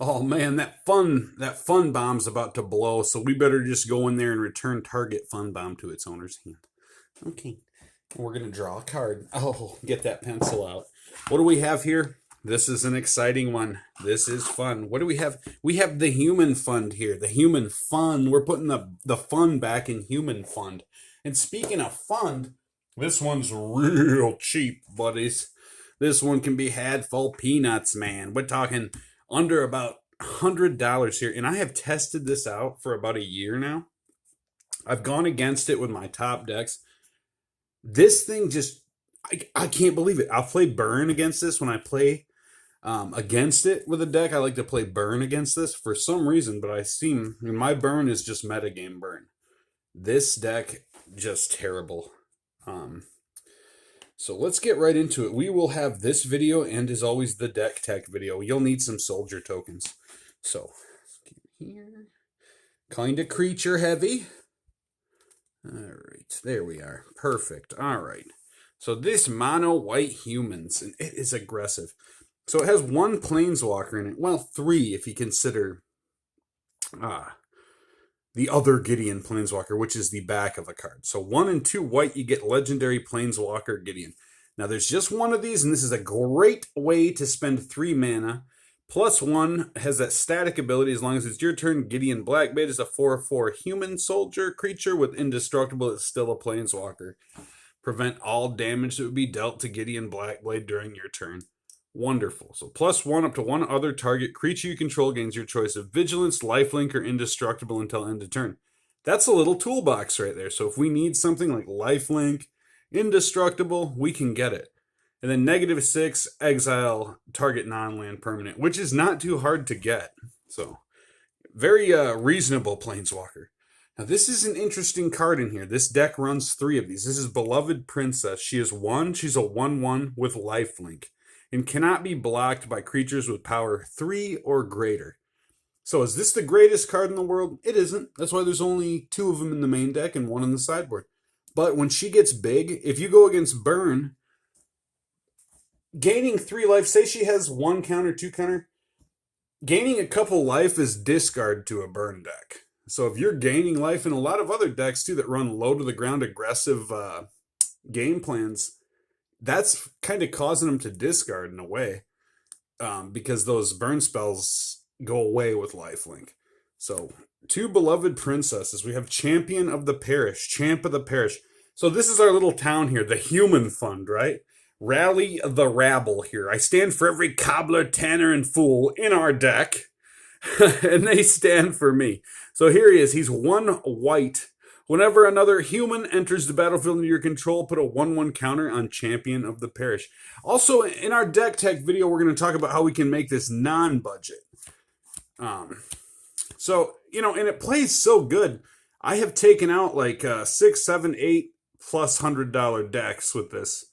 Oh man, that fun bomb's about to blow, so we better just go in there and return target fun bomb to its owner's hand. Okay. We're gonna draw a card. Oh, get that pencil out. What do we have here? This is an exciting one. This is fun. What do we have? We have the human fund here. The human fund. We're putting the fun back in human fund. And speaking of fund, this one's real cheap, buddies. This one can be had for peanuts, man. We're talking under about $100 here. And I have tested this out for about a year now. I've gone against it with my top decks. This thing just, I can't believe it. I'll play burn against this when I play against it with a deck. I like to play burn against this for some reason, but my burn is just metagame burn. This deck, just terrible. So let's get right into it. We will have this video and, as always, the deck tech video. You'll need some soldier tokens. So, here. Kind of creature heavy. All right, there we are. Perfect. All right. So this mono white humans, and it is aggressive. So it has one planeswalker in it. Well, three if you consider the other Gideon planeswalker, which is the back of a card. So 1 and 2 white, you get legendary planeswalker Gideon. Now there's just one of these, and this is a great way to spend 3 mana. +1 has that static ability as long as it's your turn. Gideon Blackbait is a 4/4 human soldier creature with indestructible. It's still a planeswalker. Prevent all damage that would be dealt to Gideon Blackblade during your turn. Wonderful. So +1 up to one other target creature you control gains your choice of vigilance, lifelink, or indestructible until end of turn. That's a little toolbox right there. So if we need something like lifelink, indestructible, we can get it. And then -6, exile target non-land permanent, which is not too hard to get. So, very reasonable planeswalker. Now, this is an interesting card in here. This deck runs 3 of these. This is Beloved Princess. She is 1. She's a 1/1 with lifelink and cannot be blocked by creatures with power 3 or greater. So, is this the greatest card in the world? It isn't. That's why there's only 2 of them in the main deck and 1 in the sideboard. But when she gets big, if you go against Burn, gaining 3 life, say she has 1 counter, 2 counter, gaining a couple life is discard to a burn deck. So if you're gaining life, in a lot of other decks too that run low to the ground aggressive game plans, that's kind of causing them to discard in a way, because those burn spells go away with lifelink. So 2 Beloved Princesses. We have Champion of the Parish, Champ of the Parish. So this is our little town here, the Human Fund, right? Rally the rabble here. I stand for every cobbler, tanner, and fool in our deck, and they stand for me. So here he is. He's 1 white. Whenever another human enters the battlefield under your control, put a 1/1 counter on Champion of the Parish. Also, in our deck tech video, we're going to talk about how we can make this non-budget. So, and it plays so good. I have taken out like 6, 7, 8 plus $100 decks with this.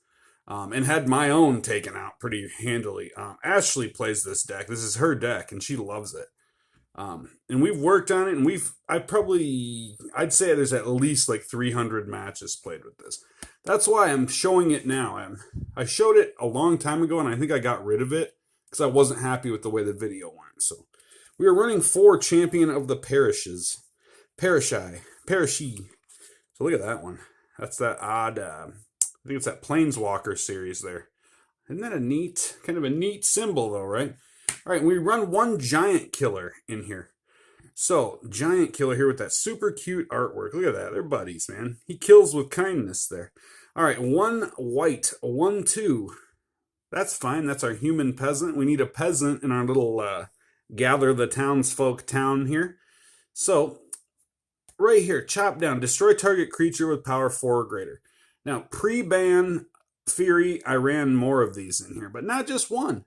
And had my own taken out pretty handily. Ashley plays this deck. This is her deck, and she loves it. And we've worked on it, and I'd say there's at least like 300 matches played with this. That's why I'm showing it now. I showed it a long time ago, and I think I got rid of it because I wasn't happy with the way the video went. So we are running 4 Champion of the Parishes. Parishii. So look at that one. That's that odd... I think it's that Planeswalker series there. Isn't that kind of a neat symbol though, right? All right, we run 1 Giant Killer in here. So, Giant Killer here with that super cute artwork. Look at that, they're buddies, man. He kills with kindness there. All right, 1 white, 1/2. That's fine, that's our human peasant. We need a peasant in our little gather the townsfolk town here. So, right here, chop down, destroy target creature with power 4 or greater. Now, pre-ban Fury, I ran more of these in here, but not just 1.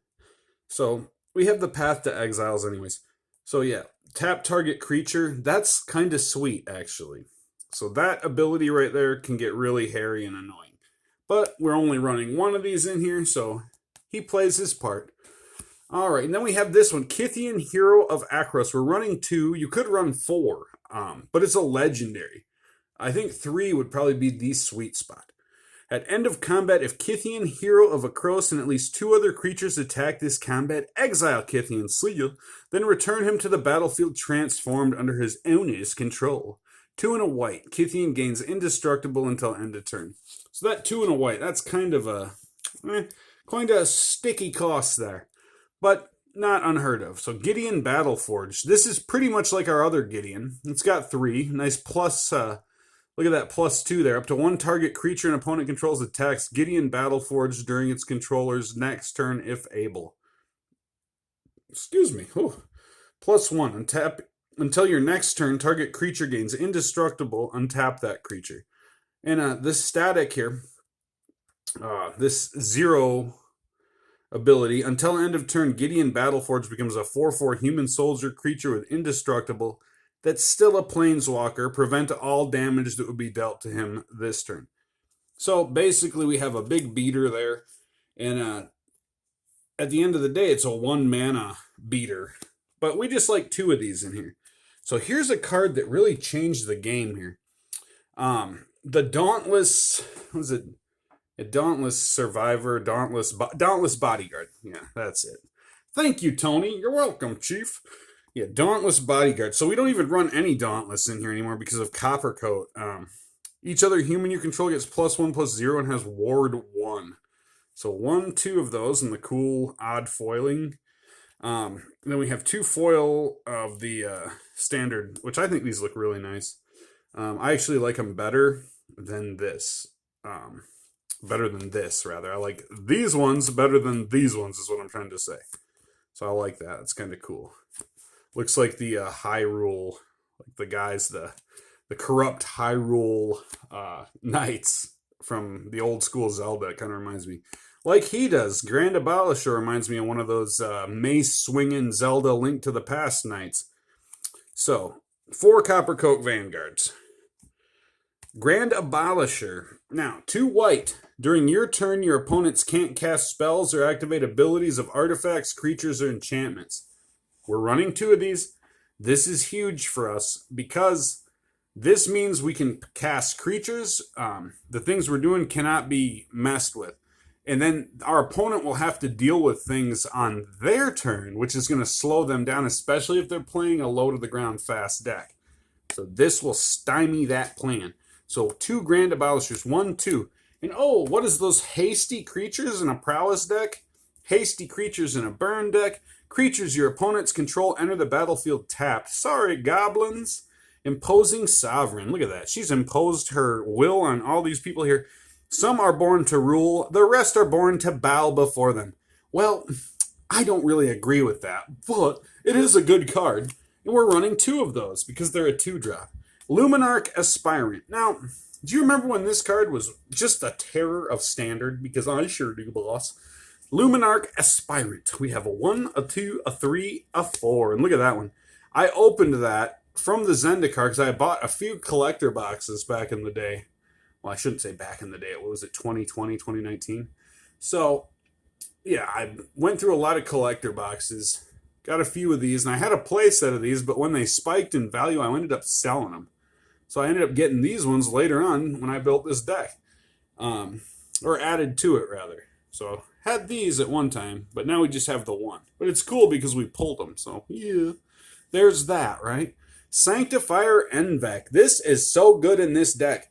So, we have the Path to Exiles anyways. So, yeah, tap target creature. That's kind of sweet, actually. So, that ability right there can get really hairy and annoying. But we're only running 1 of these in here, so he plays his part. All right, and then we have this one, Kythian Hero of Akros. We're running 2. You could run 4, but it's a legendary. I think 3 would probably be the sweet spot. At end of combat, if Kythian, hero of Akros, and at least 2 other creatures attack this combat, exile Kythian Sleal, then return him to the battlefield transformed under his owner's control. 2 and a white. Kythian gains indestructible until end of turn. So that 2 and a white, that's kind of a sticky cost there. But not unheard of. So Gideon Battleforged. This is pretty much like our other Gideon. It's got 3. Nice plus, look at that +2 there. Up to 1 target creature an opponent controls attacks Gideon Battleforged during its controller's next turn if able. Excuse me. Ooh. +1. Untap until your next turn, target creature gains indestructible. Untap that creature. And this static here, this 0 ability, until end of turn, Gideon Battleforged becomes a 4/4 human soldier creature with indestructible that's still a planeswalker. Prevent all damage that would be dealt to him this turn. So basically we have a big beater there, and at the end of the day it's a 1 mana beater. But we just like 2 of these in here. So here's a card that really changed the game here. The Dauntless, what was it? A Dauntless Survivor, Dauntless Bodyguard. Yeah, that's it. Thank you, Tony. You're welcome, Chief. Yeah, Dauntless Bodyguard. So we don't even run any Dauntless in here anymore because of Coppercoat. Each other human you control gets +1/+0 and has Ward 1. So 1, 2 of those and the cool odd foiling. And then we have 2 foil of the standard, which I think these look really nice. I actually like them better than this. Better than this, rather. I like these ones better than these ones, is what I'm trying to say. So I like that. It's kind of cool. Looks like the Hyrule, like the guys, the corrupt Hyrule knights from the old school Zelda. It kind of reminds me. Like he does. Grand Abolisher reminds me of one of those mace-swinging Zelda Link to the Past knights. So, 4 Coppercoat Vanguards. Grand Abolisher. Now, 2 white. During your turn, your opponents can't cast spells or activate abilities of artifacts, creatures, or enchantments. We're running 2 of these. This is huge for us because this means we can cast creatures. The things we're doing cannot be messed with. And then our opponent will have to deal with things on their turn, which is going to slow them down, especially if they're playing a low-to-the-ground fast deck. So this will stymie that plan. So 2 Grand Abolishers, 1, 2. And oh, what is those hasty creatures in a prowess deck? Hasty creatures in a burn deck. Creatures your opponents control enter the battlefield tapped. Sorry, goblins. Imposing Sovereign. Look at that. She's imposed her will on all these people here. Some are born to rule. The rest are born to bow before them. Well, I don't really agree with that, but it is a good card. And we're running 2 of those because they're a 2-drop. Luminarch Aspirant. Now, do you remember when this card was just a terror of standard? Because I sure do, boss. Luminarch Aspirant. We have a 1, a 2, a 3, a 4. And look at that one. I opened that from the Zendikar because I bought a few collector boxes back in the day. Well, I shouldn't say back in the day. What was it, 2020, 2019? So, yeah, I went through a lot of collector boxes. Got a few of these. And I had a play set of these, but when they spiked in value, I ended up selling them. So I ended up getting these ones later on when I built this deck. Or added to it, rather. So had these at one time, but now we just have the 1. But it's cool because we pulled them. So, yeah. There's that, right? Sanctifier Envec. This is so good in this deck.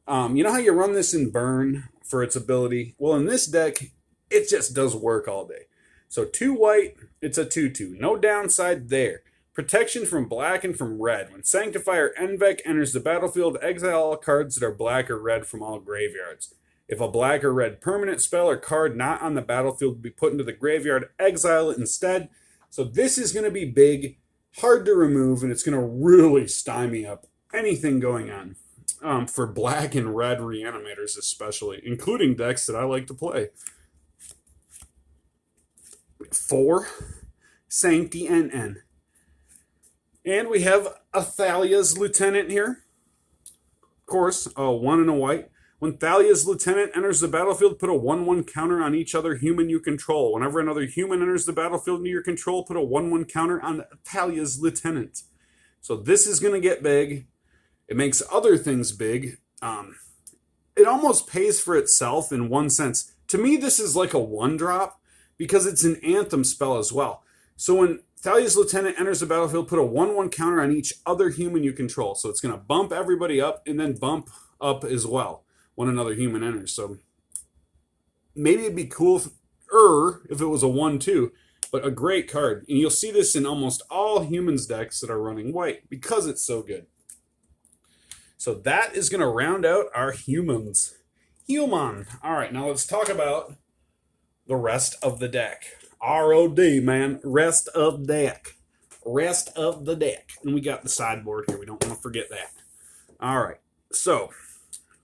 You know how you run this in Burn for its ability? Well, in this deck, it just does work all day. So 2 white, it's a 2/2. No downside there. Protection from black and from red. When Sanctifier Envec enters the battlefield, exile all cards that are black or red from all graveyards. If a black or red permanent spell or card not on the battlefield will be put into the graveyard, exile it instead. So this is going to be big, hard to remove, and it's going to really stymie up anything going on. For black and red reanimators especially, including decks that I like to play. 4, Sancti NN. And we have Athalia's Lieutenant here. Of course, a 1 and a white. When Thalia's Lieutenant enters the battlefield, put a 1/1 counter on each other human you control. Whenever another human enters the battlefield under your control, put a 1/1 counter on Thalia's Lieutenant. So this is going to get big. It makes other things big. it almost pays for itself in one sense. To me, this is like a 1-drop because it's an Anthem spell as well. So when Thalia's Lieutenant enters the battlefield, put a 1/1 counter on each other human you control. So it's going to bump everybody up and then bump up as well when another human enters. So maybe it'd be cool if it was a 1/2, but a great card. And you'll see this in almost all humans decks that are running white because it's so good. So that is going to round out our humans. Human. All right, now let's talk about the rest of the deck. ROD, man. Rest of deck. Rest of the deck. And we got the sideboard here. We don't want to forget that. All right. So,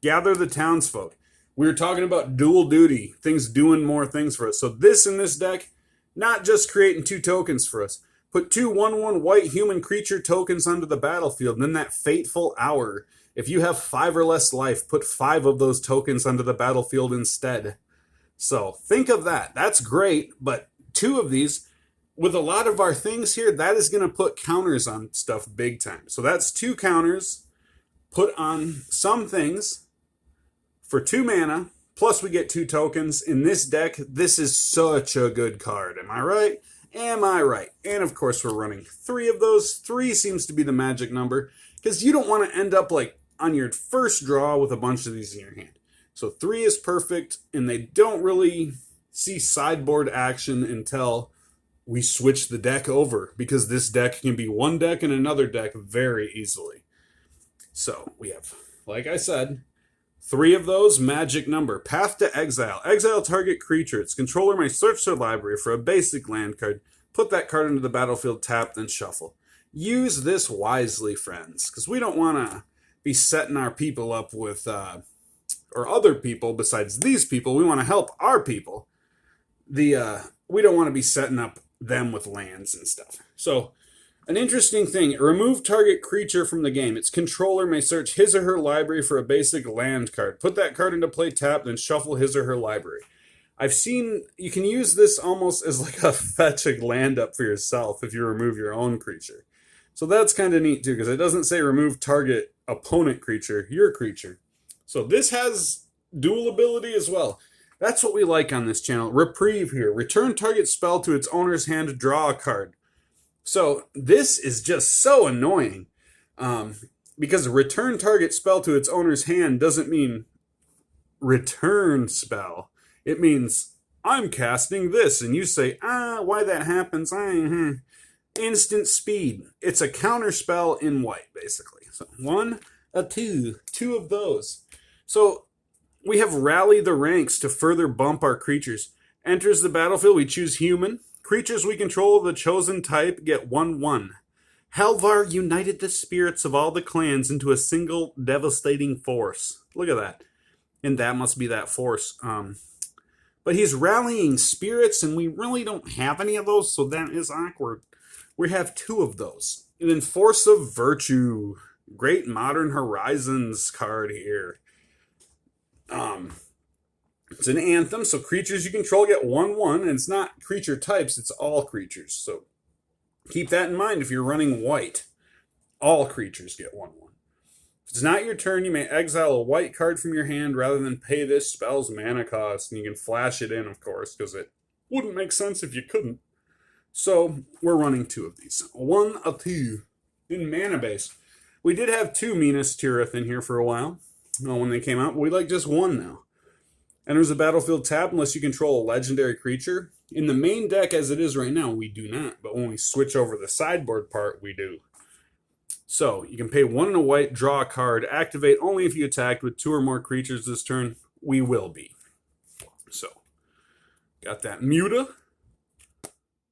gather the townsfolk. We were talking about dual duty. Things doing more things for us. So this in this deck, not just creating 2 tokens for us. Put 2 1/1 white human creature tokens onto the battlefield. And then that fateful hour. If you have 5 or less life, put 5 of those tokens onto the battlefield instead. So think of that. That's great, but 2 of these, with a lot of our things here, that is going to put counters on stuff big time. So that's 2 counters put on some things for 2 mana, plus we get 2 tokens. In this deck, this is such a good card. Am I right? Am I right? And of course, we're running 3 of those. 3 seems to be the magic number, because you don't want to end up like on your first draw with a bunch of these in your hand. So 3 is perfect, and they don't really see sideboard action until we switch the deck over, because this deck can be one deck and another deck very easily. So we have, like I said, 3 of those, magic number. Path to Exile. Exile target creature. Its controller may search their library for a basic land card. Put that card into the battlefield, tap, then shuffle. Use this wisely, friends, because we don't want to be setting our people up with, or other people besides these people. We want to help our people. We don't want to be setting up them with lands and stuff. So, an interesting thing, remove target creature from the game. Its controller may search his or her library for a basic land card. Put that card into play, tap, then shuffle his or her library. I've seen, you can use this almost as like a fetch a land up for yourself if you remove your own creature. So that's kind of neat too, because it doesn't say remove target opponent creature, your creature. So this has dual ability as well. That's what we like on this channel. Reprieve here. Return target spell to its owner's hand to draw a card. So this is just so annoying. Because return target spell to its owner's hand doesn't mean return spell. It means I'm casting this, and you say, why that happens? Instant speed. It's a counter spell in white, basically. So 1, 2 of those. So we have Rally the Ranks to further bump our creatures. Enters the battlefield, we choose human. Creatures we control of the chosen type get 1/1. Helvar united the spirits of all the clans into a single devastating force. Look at that. And that must be that force. But he's rallying spirits, and we really don't have any of those, so that is awkward. We have 2 of those. And then Force of Virtue. Great Modern Horizons card here. It's an Anthem, so creatures you control get 1/1, and it's not creature types, it's all creatures. So keep that in mind if you're running white. All creatures get 1/1. If it's not your turn, you may exile a white card from your hand rather than pay this spell's mana cost. And you can flash it in, of course, because it wouldn't make sense if you couldn't. So we're running 2 of these. 1 of 2 in mana base. We did have 2 Minas Tirith in here for a while when they came out, but we like just 1 now. Enters the battlefield tab unless you control a legendary creature. In the main deck as it is right now, we do not. But when we switch over the sideboard part, we do. So, you can pay 1 and a white, draw a card, activate only if you attacked with 2 or more creatures this turn. We will be. So, got that Muta.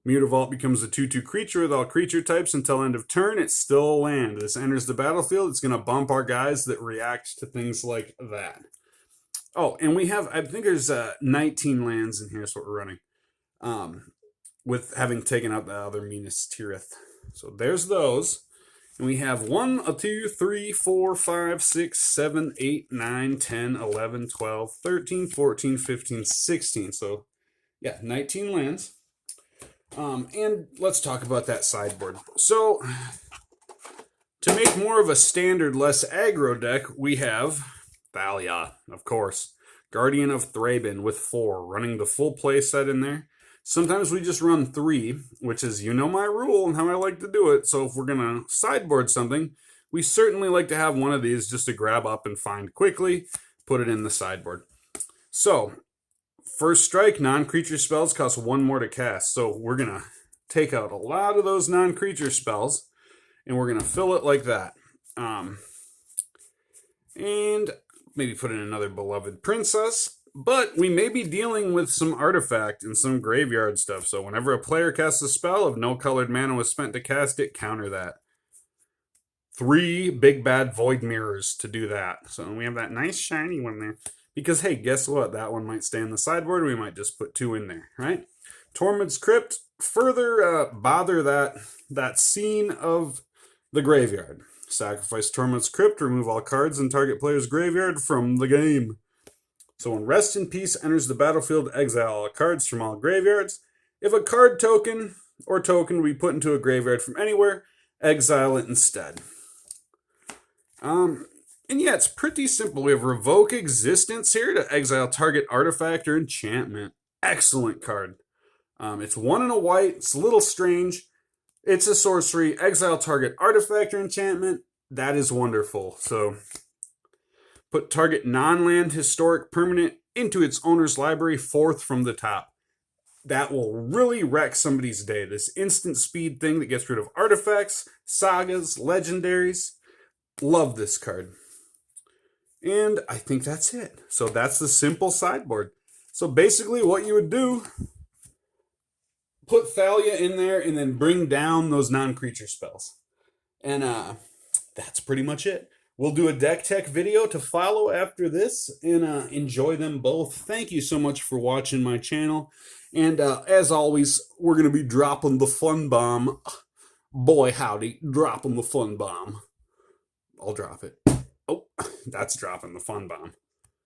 Mutavault becomes a 2/2 creature with all creature types until end of turn. It's still a land. This enters the battlefield. It's going to bump our guys that react to things like that. Oh, and we have, I think there's 19 lands in here, is what we're running. With having taken out the other Minas Tirith. So there's those. And we have 1, 2, 3, 4, 5, 6, 7, 8, 9, 10, 11, 12, 13, 14, 15, 16. So, yeah, 19 lands. And let's talk about that sideboard. So, to make more of a standard, less aggro deck, we have Thalia, of course. Guardian of Thraben with 4, running the full play set in there. Sometimes we just run 3, which is, you know, my rule and how I like to do it. So if we're going to sideboard something, we certainly like to have one of these just to grab up and find quickly, put it in the sideboard. So, first strike, non-creature spells cost 1 more to cast. So we're going to take out a lot of those non-creature spells, and we're going to fill it like that. And maybe put in another Beloved Princess. But we may be dealing with some artifact and some graveyard stuff. So whenever a player casts a spell, if no colored mana was spent to cast it, counter that. 3 big bad void mirrors to do that. So we have that nice shiny one there. Because, hey, guess what? That one might stay in the sideboard. We might just put 2 in there, right? Tormod's Crypt, further bother that scene of the graveyard. Sacrifice Tormod's Crypt, remove all cards in target player's graveyard from the game. So when Rest in Peace enters the battlefield, exile all cards from all graveyards. If a card token or token we put into a graveyard from anywhere, exile it instead. And yeah, it's pretty simple. We have Revoke Existence here to exile target artifact or enchantment. Excellent card. It's 1 and a white. It's a little strange. It's a sorcery. Exile target artifact or enchantment. That is wonderful. So put target non-land historic permanent into its owner's library 4th from the top. That will really wreck somebody's day. This instant speed thing that gets rid of artifacts, sagas, legendaries. Love this card. And I think that's it. So that's the simple sideboard. So basically what you would do, put Thalia in there and then bring down those non-creature spells. And that's pretty much it. We'll do a deck tech video to follow after this and enjoy them both. Thank you so much for watching my channel. And as always, we're going to be dropping the fun bomb. Boy, howdy, dropping the fun bomb. I'll drop it. Oh, that's dropping the fun bomb.